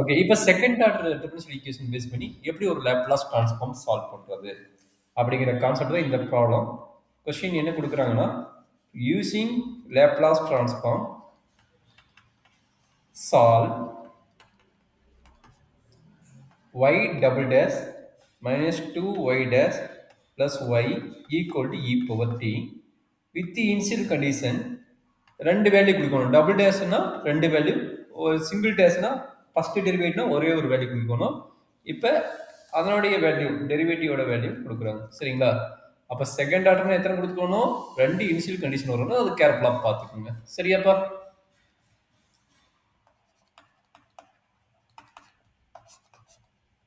Okay. இப்ப second order differential equation பேஸ் பண்ணி எப்படி ஒரு லேப்லாஸ் ட்ரான்ஸ்ஃபார்ம் சால்வ் பண்றது? அப்படிங்கிற கான்செப்ட் தான் இந்த ப்ராப்ளம். கொஸ்டின் என்ன குடுக்குறாங்கன்னா, using Laplace transform solve y double dash minus 2y dash plus y equal to e power t with the initial condition ரெண்டு வேல்யூ கொடுக்கணும். டபுள் டேஷ்னா ரெண்டு வேல்யூ, ஒரு சிங்கிள் டேஷ்னா ஃபர்ஸ்ட் டெரிவேட்டிவ்னா ஒரே ஒரு வேல்யூ கொடுக்கணும். இப்போ அதனுடைய வேல்யூ டெரிவேட்டிவோட வேல்யூ கொடுக்குறாங்க. சரிங்களா? அப்போ செகண்ட் ஆர்டர்னா எத்தனை கொடுக்கணும்? ரெண்டு இனிஷியல் கண்டிஷன் வரணும். அது கேர்ஃபுல்லாக பார்த்துக்கோங்க. சரியாப்பா?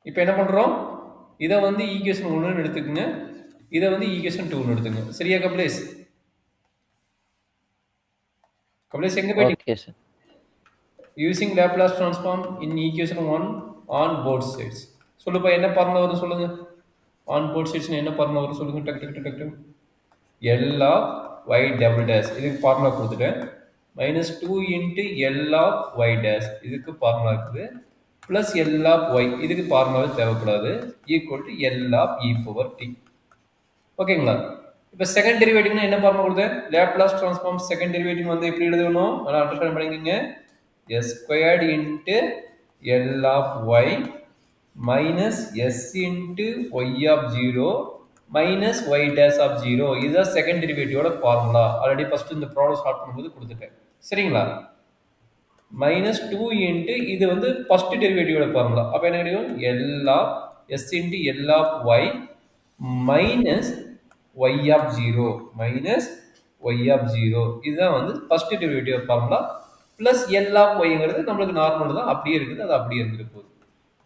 இப்போ என்ன பண்ணுறோம்? இதை வந்து ஈக்குவேஷன் 1ன்னு எடுத்துக்கோங்க, இதை வந்து ஈக்குவேஷன் 2ன்னு எடுத்துக்கோங்க. சரியா கபிலேஷ்? கபிலேஷ் எங்க போயிட்டீங்க? Okay sir. Using Laplace transform in equation 1 on both sides. சொல்லுப்பா, என்ன ஃபார்முலா வரும் சொல்லுங்க. ஆன் போத் சைட்ஸ்னா என்ன ஃபார்முலா வரும் சொல்லுங்க. டக்கு டக்கு டக்கு டக்கு. L of y double dash இதுக்கு ஃபார்முலா கொடுத்துட்டேன். Minus 2 into L of y dash இதுக்கு ஃபார்முலா இருக்குது. பிளஸ் எல் ஆஃப் ஒய் இதுக்கு ஃபார்முலாவே தேவைப்படாது. Equal to L of e power t. ஓகேங்களா? இப்போ செகண்ட் டெரிவேட்டிவ்னா என்ன ஃபார்முலா கொடுத்தேன்? லேப்லாஸ் ட்ரான்ஸ்ஃபார்ம் செகண்ட் டெரிவேட்டிவ் வந்து எப்படி எழுதணும்? நல்லா அண்டர்ஸ்டாண்ட் பண்ணிக்கோங்க. s squared into L of y minus s into y of 0 minus y dash of 0. இதுதான் செகண்ட் டெரிவேட்டிவோட ஃபார்முலா. ஆல்ரெடி ஃபர்ஸ்ட் இந்த ப்ராப்ளம் ஸ்டார்ட் பண்ணும்போது கொடுத்துட்டேன். சரிங்களா? மைனஸ் 2 இன்ட்டு இது வந்து ஃபர்ஸ்ட் டெரிவேட்டிவோட ஃபார்முலா. அப்போ என்ன கிடைக்கும்? L of S into L of Y minus Y of 0 minus Y of 0. இதுதான் வந்து first derivative formula. Plus L of ஒய்ங்கிறது நம்மளுக்கு நார்மல் தான், அப்படியே இருக்குது. அது அப்படியே இருந்துட்டு போகுது.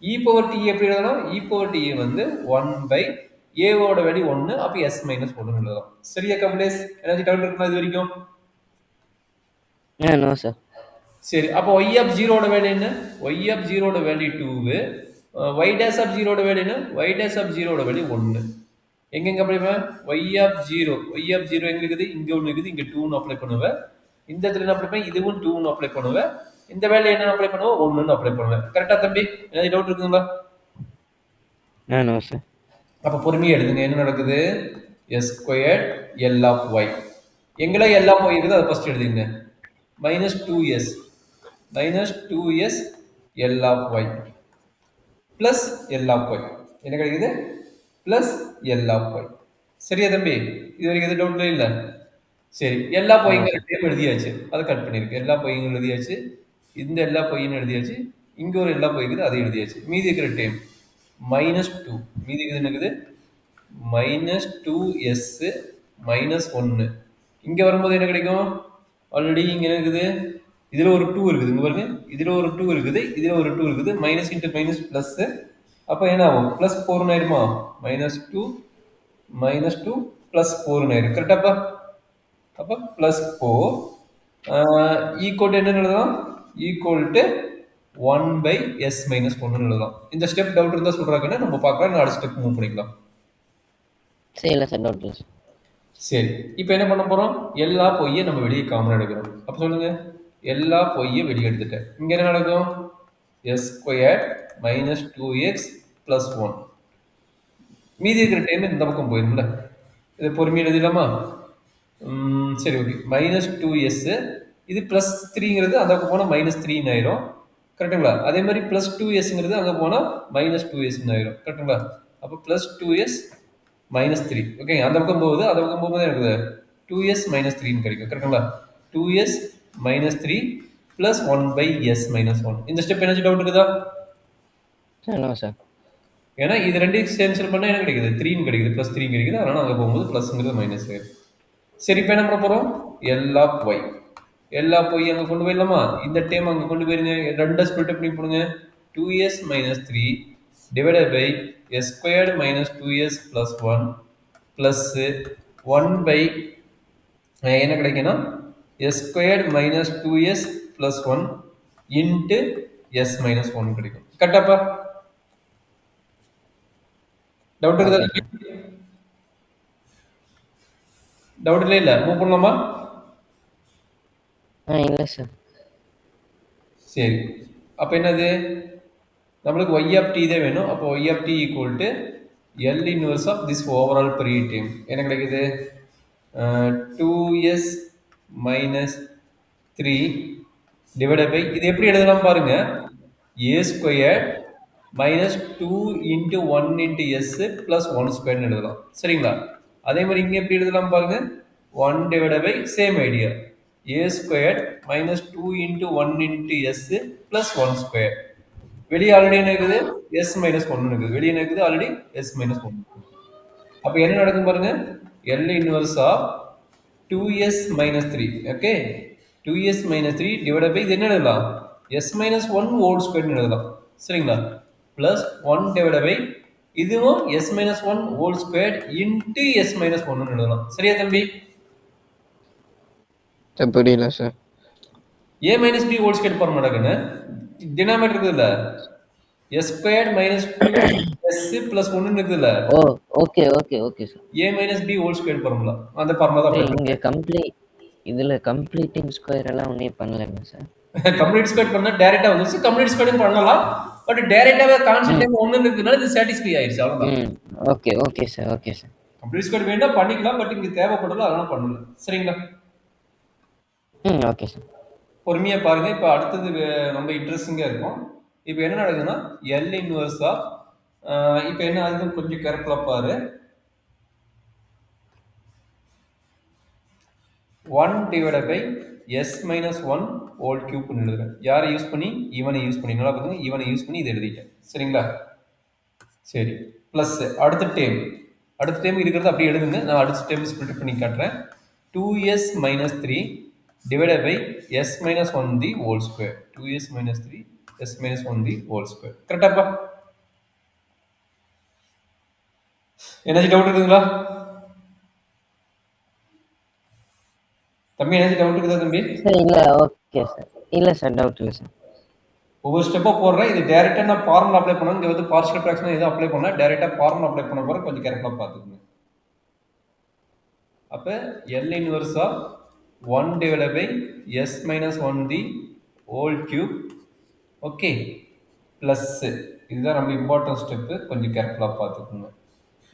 இ பவர் டி எப்படி எழுதலாம்? இ பவர் டி வந்து 1 பை ஏவோட வேல்யூ 1, அப்போ எஸ் மைனஸ் 1 எழுதலாம். சரியா கபிலேஷ்? ஏதாச்சும் டவுட் இருக்குமா இது வரைக்கும்? No sir. சரி, அப்போ ஒய் ஆஃப் ஜீரோட வேல்யூ என்ன? ஒய் ஆஃப் ஜீரோட வேல்யூ 2, ஒய் டேஷ் ஆஃப் ஜீரோட வேல்யூ என்ன? ஒய் டேஷ் ஆஃப் ஜீரோட வேல்யூ 1. எங்கெங்க அப்ளை பண்ணுவேன்? ஒய் ஆஃப் ஜீரோ எங்க இருக்குது? இங்க ஒன்று இருக்குது, இங்க 2ன்னு அப்ளை பண்ணுவேன். இந்த இடத்துல என்ன அப்ளை பண்ணுவேன்? இதுவும் 2ன்னு அப்ளை பண்ணுவேன். இந்த வேல்யூ என்ன அப்ளை பண்ணுவோம்? 1ன்னு அப்ளை பண்ணுவேன். கரெக்டா தம்பி? ஏதாவது டவுட் இருக்குங்களா? No sir. அப்ப பொறுமையா எழுதுங்க. என்ன நடக்குது? S squared L of y. எங்கெல்லாம் எல் ஆஃப் ஒய் இருக்குது அதை ஃபர்ஸ்ட் எழுதுங்க. Minus 2s L of y plus L of y என்ன கிடைக்குது? Plus L of y. சரியா தம்பி? இது வரைக்கும் எது டவுட்ல இல்லை? சரி, எல்லா பொய்ங்கிற டேம் எழுதியாச்சு, அதை கட் பண்ணிருக்கு. எல்லா பொய்யும் எழுதியாச்சு, இந்த எல்லா பொய்யும் எழுதியாச்சு, இங்க ஒரு எல்லா பொய்க்குது, அதை எழுதியாச்சு. மீதி இருக்கிற டேம் மைனஸ் 2, மீதி இது என்னக்குது? Minus 2s minus 1. இங்க வரும்போது என்ன கிடைக்கும்? ஆல்ரெடி இங்க என்ன இருக்குது? இதுல ஒரு 2 இருக்குது, இங்க பாருங்க. இதுல ஒரு 2 இருக்குது, இதுல ஒரு 2 இருக்குது. Minus into minus plus. அப்ப என்ன ஆகும்? பிளஸ் 4 ஆயிருமா? மைனஸ் 2 பிளஸ் 4 ஆயிரும். கரெக்டாப்பா? அப்ப பிளஸ் 4 ஈக்குவல் என்ன எழுதலாம்? Equal to 1 by s minus 1 எழுதலாம். இந்த ஸ்டெப் டவுட் இருந்தா சொல்றாங்கன்னா நம்ம பார்க்கலாம். அடுத்த ஸ்டெப் மூவ் பண்ணிக்கலாம். சரி, இல்லை சார், டவுட் இல்லை சார். சரி, இப்போ என்ன பண்ண போறோம்? எல்லா பொய்யை நம்ம வெளியே காமன் எடுக்கிறோம். அப்ப சொல்லுங்க, எல்லா பொய்யை வெளியே எடுத்துட்டேன். இங்க என்ன நடக்கும்? S square minus 2x plus 1. மீதி இருக்கிற டைம் இந்த பக்கம் போயிரும்ல. இதை பொறுமையாக எழுதிடலாமா? சரி, ஓகே. மைனஸ் 2s இது பிளஸ் 3ங்கிறது அந்த பக்கம் போனால் மைனஸ் 3 ஆயிரும். கரெக்டுங்களா? அதே மாதிரி பிளஸ் 2sங்கிறது அங்கே போனால் மைனஸ் 2s ஆயிரும். கரெக்டுங்களா? அப்போ பிளஸ் 2s மைனஸ் 3. ஓகே, அந்த பக்கம் போகுது, அந்த பக்கம் போகும்போது இருக்குது 2s மைனஸ் 3 கிடைக்கும். கரெக்டுங்களா? 2s minus 3 plus 1 by s minus 1. இந்த ஸ்டெப் என்ன டவுட் இருக்குதா? No sir. ஏன்னா இது ரெண்டையும் கேன்சல் பண்ணால் என்ன கிடைக்குது? 3 கிடைக்குது, பிளஸ் 3 கிடைக்குது. அதனால அங்கே போகும்போது பிளஸ்ங்கிறது மைனஸ் ஆயிரும். சரி, இப்போ என்ன பண்ண போகிறோம்? L of y. L of y அங்கே கொண்டு போயிடலாமா? இந்த டைம் அங்கே கொண்டு போயிருங்க. ரெண்டை ஸ்பிளிட் பண்ணி போடுங்க. 2s minus 3 divided by S squared minus 2s plus 1 plus 1 by என்ன கிடைக்குன்னா S squared minus 2s plus 1 into S minus 1 கிடைக்கும். கரெக்டாப்பா? டவுட் இருக்குதா? டவுட் இல்லை மூவ் பண்ணலாமா? இல்லை சார். சரி, அப்போ என்னது? நம்மளுக்கு y of t தான் வேணும். அப்போ y of t equal to L inverse of this overall period time. என்ன கிடைக்குது? 2s minus 3 divided by, இது எப்படி எழுதலாம் பாருங்க, a squared minus 2 into 1 into s plus 1 squared எழுதலாம். சரிங்களா? அதே மாதிரி இங்க எப்படி எழுதலாம் பாருங்க, 1 divided by same idea, a squared minus 2 into 1 into s plus 1 squared. வெளியே ஆல்ரெடி என்ன இருக்குது, s minus 1 இருக்குது. வெளியே என்ன இருக்குது, ஆல்ரெடி s minus 1. அப்ப என்ன நடக்கும் பாருங்க, L inverse of 2s minus 3. Okay, 2s minus 3 divided by, இது என்ன எழுதலாம், s minus 1 whole square எழுதலாம். சரிங்களா? plus 1 divided by, இதுவும் s minus 1 whole square into s minus 1 எழுதலாம். சரியா தம்பி? புரியல sir. a minus b whole square form நடக்குன்னு டினாமினேட்டர் இருக்குதுல்ல, s squared minus 2s plus 1 இருக்குதுல்ல. Oh okay okay okay sir. a minus b whole square formula, அந்த formula தான் apply இங்க இதுல கம்ப்ளீட்டிங் ஸ்கொயர் எல்லாம் ஒண்ணே பண்ணலங்க சார். கம்ப்ளீட் ஸ்கொயர் பண்ணா டைரக்டா வந்துச்சு. கம்ப்ளீட் ஸ்கொயரும் பண்ணலாம், பட் டைரக்டாவே கான்ஸ்டன்ட் டைம் 1 இருக்குதுனால இது சாட்டிஸ்ஃபை ஆயிருச்சு, அவ்வளவுதான். Okay okay sir, okay sir. Complete square வேண்டா பண்ணிக்கலாம், பட் இங்க தேவைப்படல, அதனால பண்ணல. சரிங்களா? Okay sir. பொறுமையா பாருங்க. இப்போ அடுத்தது ரொம்ப இன்ட்ரெஸ்டிங்கா இருக்கும். இப்போ என்ன நடக்குதுன்னா, L இன்வர்ஸ் ஆஃப், இப்போ என்ன ஆகுதுன்னு கொஞ்சம் கேர்ஃபுல்லா பாரு. 1 divided by s minus 1 whole cube எழுதுறேன். யாரை யூஸ் பண்ணி, இவனை யூஸ் பண்ணி. நல்லா பாருங்க, இவனை யூஸ் பண்ணி இதை எழுதிட்டேன். சரிங்களா? சரி, பிளஸ் அடுத்த டைம் இருக்கிறது அப்படியே எழுதுங்க. நான் அடுத்த டைம் ஸ்ப்ளிட் பண்ணி காட்டுறேன். 2s minus 3 divided by s minus 1 the whole square. 2s minus 3 s minus 1 the whole square. கரெக்டாப்பா? ஏதாச்சும் டவுட் இருக்குங்களா தம்பி? ஏதாச்சும் டவுட் இருக்குதா தம்பி? இல்ல, ஓகே சார். இல்ல சார், டவுட் இல்ல சார். ஒவ்வொரு ஸ்டெப்பா போடுறேன். இது டைரக்டா நான் ஃபார்முலா அப்ளை பண்ணணும். இங்க வந்து பார்ஷியல் ஃபிராக்ஷன் எதுவும் அப்ளை பண்ணா டைரக்டா ஃபார்முலா அப்ளை பண்ண போறேன். கொஞ்சம் கேர்ஃபுல்லா பாத்துக்கோங்க. அப்ப L inverse of 1 divided by s minus 1 the whole cube. ஓகே, பிளஸ் இதுதான் ரொம்ப இம்பார்ட்டன்ட் ஸ்டெப், கொஞ்சம் கேர்ஃபுல்லா பார்த்துக்கோங்க.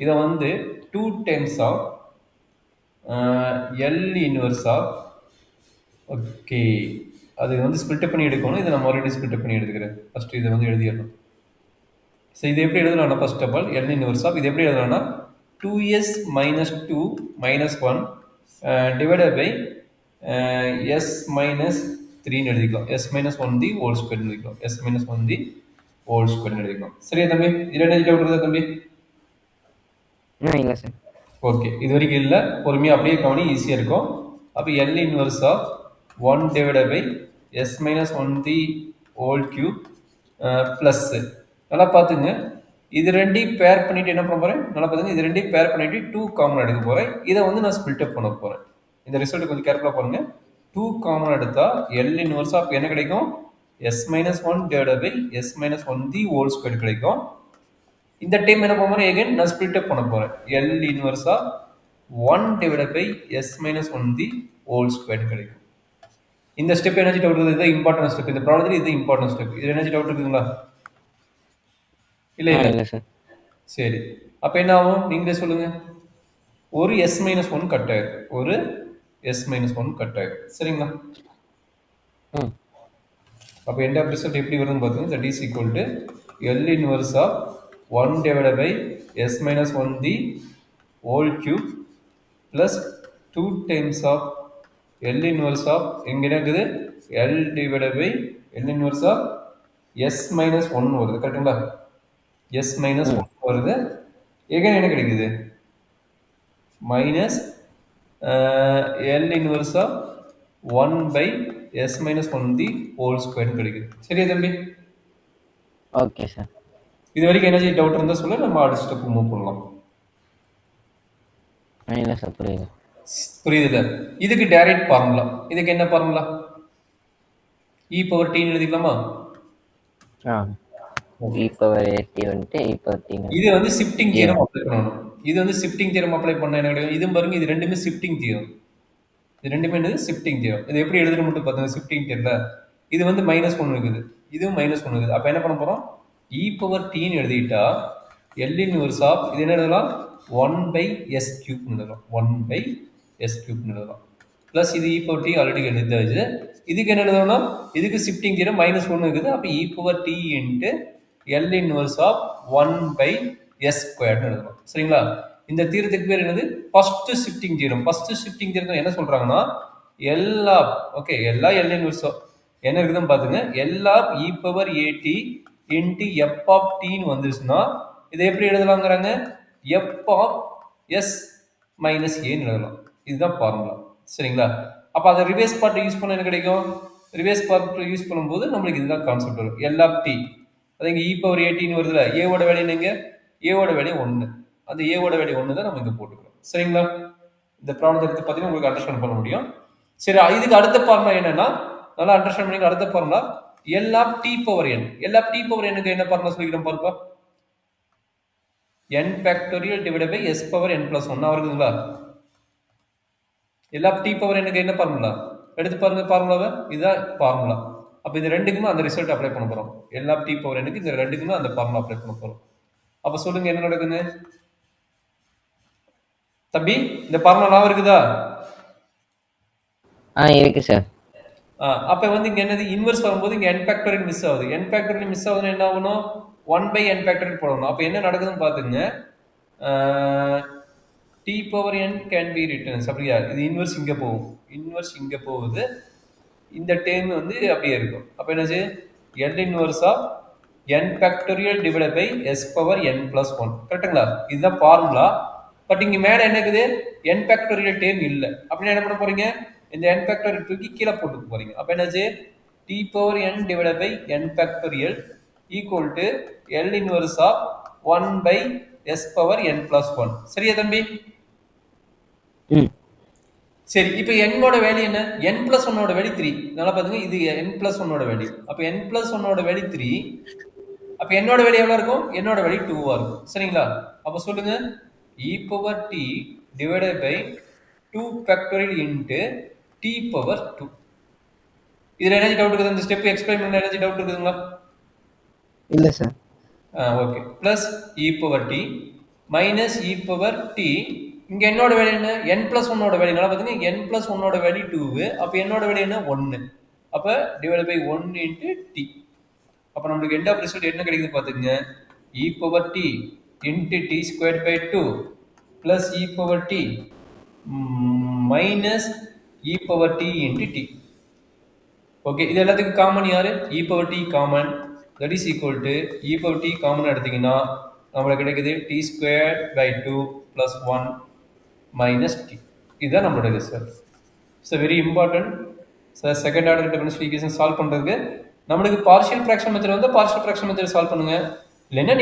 இதை வந்து 2 times of L inverse of, okay, அது வந்து ஸ்பிளிட் பண்ணி எடுக்கணும். இதை நான் மறுபடியும் ஸ்பிளிட் பண்ணி எடுத்துக்கிறேன். ஃபர்ஸ்ட் இதை வந்து எழுதிடணும். ஸோ இது எப்படி எழுதலாம்னா, first of all L inverse of இது எப்படி எழுதலாம்னா, 2s minus 2 minus 1 divided by s minus 3 எழுதிக்கலாம். s minus 1 the whole square எழுதிக்கலாம். s minus 1 the whole square எழுதிக்கலாம். சரியா தம்பி? இதுல என்ன டவுட் இருக்குதா தம்பி? இல்ல சார். ஓகே, இது வரைக்கும் இல்ல. பொறுமையா அப்படியே கவனி, ஈஸியா இருக்கும். அப்ப L inverse of 1 divided by s minus 1 the whole cube plus, நல்லா பாத்துங்க, இது ரெண்டையும் பேர் பண்ணிட்டு என்ன பண்ண போறேன், நல்லா பாத்துங்க, இது ரெண்டையும் பேர் பண்ணிட்டு 2 காமன் எடுக்க போறேன். இதை வந்து நான் ஸ்பிளிட் அப் பண்ண போறேன். இந்த ரிசல்ட் கொஞ்சம் கேர்ஃபுல்லா பாருங்க. 2 காமன் எடுத்தா L இன்வர்ஸ் ஆஃப் என்ன கிடைக்கும், s minus 1 divided by s minus 1 the whole square கிடைக்கும். இந்த டைம் என்ன பண்ண போறேன், again நான் ஸ்பிளிட் அப் பண்ண போறேன். L inverse of 1 divided by s minus 1 the whole square கிடைக்கும். இந்த ஸ்டெப் என்ன டவுட் இருக்குது, இது இம்பார்ட்டன்ட் ஸ்டெப். இந்த ப்ராப்ளத்துல இது இம்பார்ட்டன்ட் ஸ்டெப். இது என்ன டவுட் இருக்குங்களா? இல்ல சார். சரி, அப்ப என்ன ஆகும் நீங்களே சொல்லுங்க. ஒரு s minus 1 கட் ஆயிருக்கு, ஒரு s minus 1 கட் ஆயிருக்கு. சரிங்களா? அப்ப எண்ட் ஆஃப் ரிசல்ட் எப்படி வருதுன்னு பாத்தீங்கன்னா, that is equal to L inverse of 1 divided by s minus 1 the whole cube plus 2 times of L inverse of, எங்க இருக்குது, L divided by L inverse of s minus 1 வருது. கரெக்ட்டுங்களா? s minus 1 வருது. again என்ன கிடைக்குது, minus L inverse of 1 by s minus 1 the whole square கிடைக்குது. சரியா தம்பி? Okay sir. இது வரைக்கும் என்ன டவுட் இருந்தா சொல்ல, நம்ம அடுத்த ஸ்டெப் மூவ் பண்ணலாம். இல்ல சார், புரியுதுல? இதுக்கு டைரக்ட் ஃபார்முலா. இதுக்கு என்ன formula, e power t எழுதிக்கலாமா? e power t வந்துட்டு e பவர் t. இது வந்து ஷிஃப்டிங் தியரம் அப்ளை பண்ணனும். இது வந்து ஷிஃப்டிங் தியரம் அப்ளை பண்ணா என்ன கிடைக்கும், இது பாருங்க, இது ரெண்டுமே ஷிஃப்டிங் தியரம். இது ரெண்டுமே என்னது, ஷிஃப்டிங் தியரம். இது எப்படி எழுதுற மட்டும் பாருங்க. ஷிஃப்டிங் தியரம்ல இது வந்து -1 இருக்குது, இதுவும் -1 இருக்குது. அப்ப என்ன பண்ண போறோம், e power t ன்னு எழுதிட்டா L inverse of இது என்ன எழுதலாம் 1 by s cube எழுதலாம் 1 by s cube எழுதலாம் plus இது e power t ஆல்ரெடி எழுதியாச்சு இதுக்கு என்ன எழுதணும் இதுக்கு ஷிஃப்டிங் தியரம் -1 இருக்குது அப்ப e power t into L inverse of 1 by s squared எழுதலாம் சரிங்களா இந்த தியரத்துக்கு பேர் என்னது first shifting theorem first shifting theorem என்ன சொல்றாங்கன்னா எல்லா ஓகே எல்லா L inverse என்ன இருக்குதுன்னு பாத்துங்க எல்லா e power at into f of t ன்னு வந்துச்சுன்னா இதை எப்படி எழுதலாம்ங்கறாங்க f of s minus a ன்னு எழுதலாம் இதுதான் ஃபார்முலா சரிங்களா அப்ப அத ரிவர்ஸ் பார்ட் யூஸ் பண்ண என்ன கிடைக்கும் ரிவர்ஸ் பார்ட் யூஸ் பண்ணும்போது நமக்கு இதுதான் கான்செப்ட் வரும் L of t அது இங்க e power at ன்னு வருதுல a ஓட வேல்யூ என்னங்க a ஓட வேல்யூ 1 அந்த a ஓட வேல்யூ 1 தான் நம்ம இங்க போட்டுக்கிறோம் சரிங்களா இந்த ப்ராப்ளத்தை எடுத்து பார்த்தீங்கன்னா உங்களுக்கு அண்டர்ஸ்டாண்ட் பண்ண முடியும் சரி இதுக்கு அடுத்த ஃபார்முலா என்னன்னா நல்லா அண்டர்ஸ்டாண்ட் பண்ணி அடுத்த formula L of t power n L of t power n க்கு என்ன ஃபார்முலா சொல்லிக்கிறோம் பாருப்பா n factorial divided by s power n plus 1 வருதுங்களா L of t power n க்கு என்ன ஃபார்முலா எடுத்து பாருங்க ஃபார்முலாவை இதுதான் ஃபார்முலா அப்ப இது ரெண்டுக்குமே அந்த ரிசல்ட் அப்ளை பண்ண போறோம் L of t power n க்கு இந்த ரெண்டுக்குமே அந்த ஃபார்முலா அப்ளை பண்ண போறோம் அப்ப சொல்லுங்க என்ன நடக்குது தம்பி இந்த ஃபார்முலா ஞாபகம் இருக்குதா இருக்கு சார் அப்ப வந்து இங்க என்னது இன்வெர்ஸ் வரும்போது இங்க n ஃபேக்டரியல் மிஸ் ஆகுது n ஃபேக்டரியல் மிஸ் ஆகுதுன்னா என்ன ஆகணும் 1 by n ஃபேக்டரியல் போடணும் அப்ப என்ன நடக்குதுன்னு பாத்துங்க t power n can be written அப்படியா இது இன்வெர்ஸ் இங்க போகுது இந்த டேர்ம் வந்து அப்படியே இருக்கும் அப்ப என்னது L inverse of n factorial divided by s power n plus 1 கரெக்ட்டுங்களா இதுதான் ஃபார்முலா பட் இங்க மேல என்ன இருக்குது n ஃபேக்டரியல் டேர்ம் இல்ல அப்படினா என்ன பண்ண போறீங்க இந்த n ஃபேக்டரியல் தூக்கி கீழ போட்டு போறீங்க அப்ப என்னது t power n divided by n factorial equal to L inverse of 1 by s power n plus 1 சரியா தம்பி சரி இப்போ n ஓட வேல்யூ என்ன n plus 1 ஓட வேல்யூ 3 நல்லா பாருங்க இது n plus 1 ஓட வேல்யூ அப்ப n plus 1 ஓட வேல்யூ 3 அப்ப n ஓட வேல்யூ எவ்வளவு இருக்கும் n ஓட வேல்யூ 2 ஆ இருக்கும் சரிங்களா அப்ப சொல்லுங்க e power t divided by 2 factorial into t power 2 இதுல என்ன டவுட் இருக்குது இந்த ஸ்டெப் எக்ஸ்பிளைன் பண்ண என்ன டவுட் இருக்குதுங்களா இல்ல sir okay plus e power t minus e power t இங்க n ஓட வேல்யூ என்ன n plus 1 ஓட வேல்யூ நல்லா பாத்தீங்க n plus 1 ஓட வேல்யூ 2 அப்ப n ஓட வேல்யூ என்ன 1 அப்ப divided by 1 into t அப்ப நமக்கு end of result என்ன கிடைக்குது பாத்துங்க e power t into t squared by 2 plus e power t minus e power t into t okay இது எல்லாத்துக்கும் காமன் யாரு e power t common that is equal to e power t common எடுத்தீங்கன்னா நமக்கு கிடைக்குது t squared by 2 plus 1 minus t இதுதான் நம்மளோட result it's a very important second order differential equation solve பண்றதுக்கு நம்மளுக்கு பார்ஷியல் ஃபிராக்ஷன் மெத்தட் வந்து partial fraction method solve பண்ணுங்க இல்லைன்னா